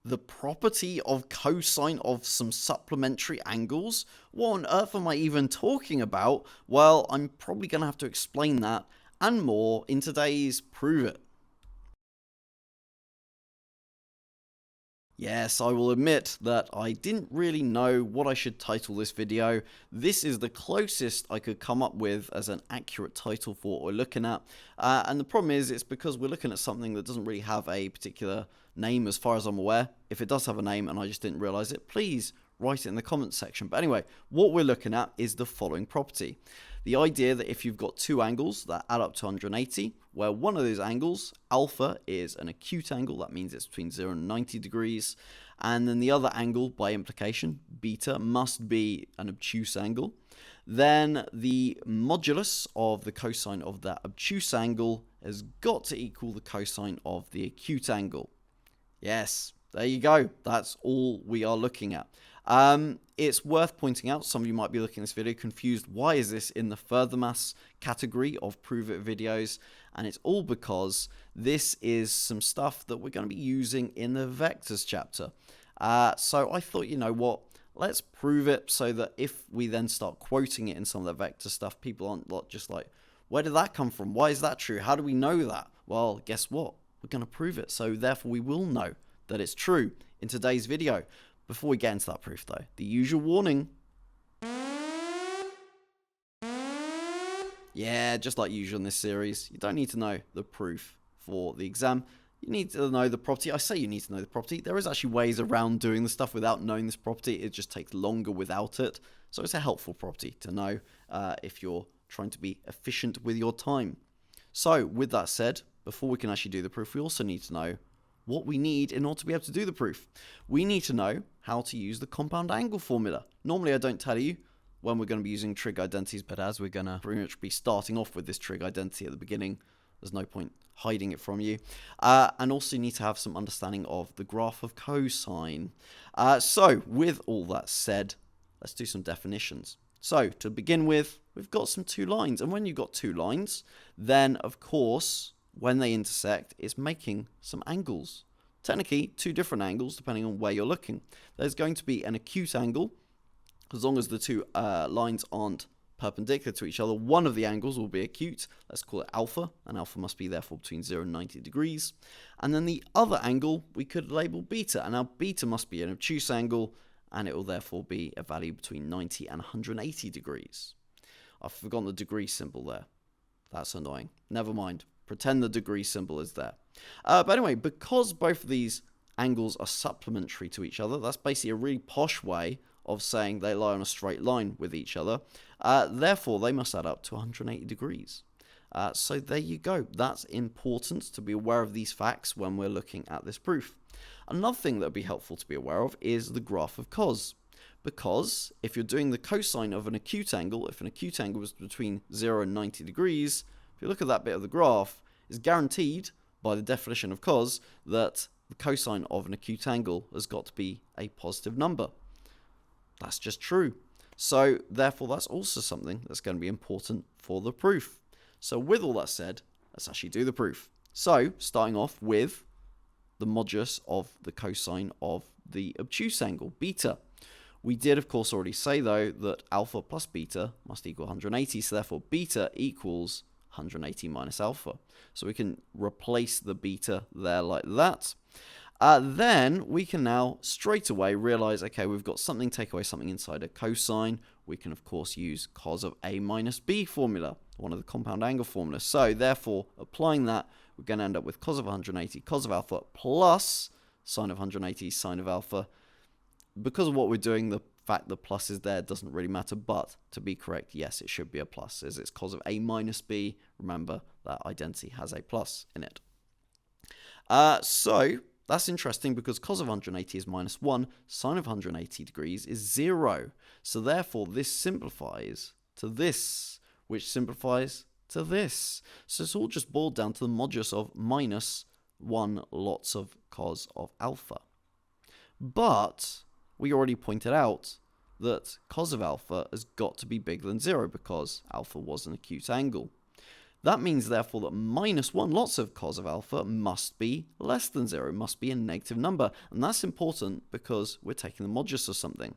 The property of cosine of some supplementary angles? What on earth am I even talking about? Well, I'm probably going to have to explain that and more in today's Prove It. Yes, I will admit that I didn't really know what I should title this video. This is the closest I could come up with as an accurate title for what we're looking at. And the problem is, it's because we're looking at something that doesn't really have a particular name as far as I'm aware. If it does have a name and I just didn't realize it, please write it in the comments section. But anyway, what we're looking at is the following property. The idea that if you've got two angles that add up to 180, where one of those angles, alpha, is an acute angle, that means it's between 0 and 90 degrees, and then the other angle, by implication, beta, must be an obtuse angle, then the modulus of the cosine of that obtuse angle has got to equal the cosine of the acute angle. Yes, there you go. That's all we are looking at. It's worth pointing out, some of you might be looking at this video confused, why is this in the further maths category of Prove It videos? And it's all because this is some stuff that we're going to be using in the vectors chapter. So I thought, you know what, let's prove it so that if we then start quoting it in some of the vector stuff, people aren't just like, where did that come from? Why is that true? How do we know that? Well, guess what? We're going to prove it. So therefore we will know that it's true in today's video. Before we get into that proof though, the usual warning. Yeah, just like usual in this series, you don't need to know the proof for the exam. You need to know the property. I say you need to know the property. There is actually ways around doing the stuff without knowing this property. It just takes longer without it. So it's a helpful property to know if you're trying to be efficient with your time. So with that said, before we can actually do the proof, we also need to know what we need in order to be able to do the proof. We need to know how to use the compound angle formula. Normally I don't tell you when we're going to be using trig identities, but as we're going to pretty much be starting off with this trig identity at the beginning, there's no point hiding it from you. And also you need to have some understanding of the graph of cosine. So with all that said, let's do some definitions. So to begin with, we've got some two lines, and when you've got two lines, then of course when they intersect, it's making some angles. Technically, two different angles, depending on where you're looking. There's going to be an acute angle, as long as the two lines aren't perpendicular to each other. One of the angles will be acute. Let's call it alpha, and alpha must be therefore between 0 and 90 degrees. And then the other angle, we could label beta, and now beta must be an obtuse angle, and it will therefore be a value between 90 and 180 degrees. I've forgotten the degree symbol there. That's annoying. Never mind. Pretend the degree symbol is there. But anyway, because both of these angles are supplementary to each other, that's basically a really posh way of saying they lie on a straight line with each other. Therefore, they must add up to 180 degrees. So there you go. That's important to be aware of these facts when we're looking at this proof. Another thing that would be helpful to be aware of is the graph of cos. Because if you're doing the cosine of an acute angle, if an acute angle was between 0 and 90 degrees, if you look at that bit of the graph, it's guaranteed by the definition of cos that the cosine of an acute angle has got to be a positive number. That's just true. So therefore that's also something that's going to be important for the proof. So with all that said, let's actually do the proof. So starting off with the modulus of the cosine of the obtuse angle, beta. We did, of course, already say, though, that alpha plus beta must equal 180, so therefore beta equals 180 minus alpha. So we can replace the beta there like that. Then we can now straight away realize, okay, we've got something, take away something inside a cosine. We can, of course, use cos of a minus b formula, one of the compound angle formulas. So therefore, applying that, we're going to end up with cos of 180, cos of alpha, plus sine of 180, sine of alpha. Because of what we're doing, the fact the plus is there doesn't really matter, but to be correct, yes, it should be a plus, as it's cos of a minus b. Remember, that identity has a plus in it. So that's interesting because cos of 180 is minus 1, sine of 180 degrees is 0. So therefore, this simplifies to this, which simplifies to this. So it's all just boiled down to the modulus of minus 1 lots of cos of alpha. But we already pointed out that cos of alpha has got to be bigger than 0 because alpha was an acute angle. That means, therefore, that minus 1 lots of cos of alpha must be less than 0, must be a negative number. And that's important because we're taking the modulus of something.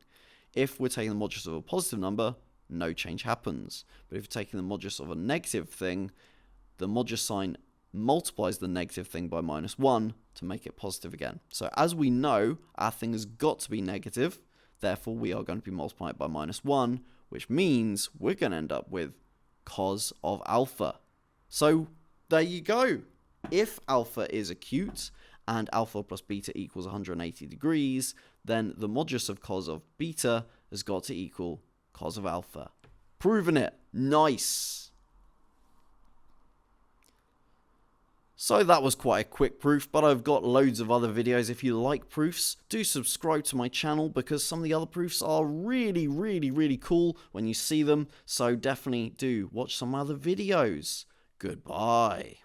If we're taking the modulus of a positive number, no change happens. But if you're taking the modulus of a negative thing, the modulus sign multiplies the negative thing by minus 1 to make it positive again. So as we know, our thing has got to be negative. Therefore, we are going to be multiplying it by minus 1, which means we're going to end up with cos of alpha. So there you go. If alpha is acute and alpha plus beta equals 180 degrees, then the modulus of cos of beta has got to equal cos of alpha. Proven it. Nice. So that was quite a quick proof, but I've got loads of other videos. If you like proofs, do subscribe to my channel because some of the other proofs are really cool when you see them. So definitely do watch some other videos. Goodbye.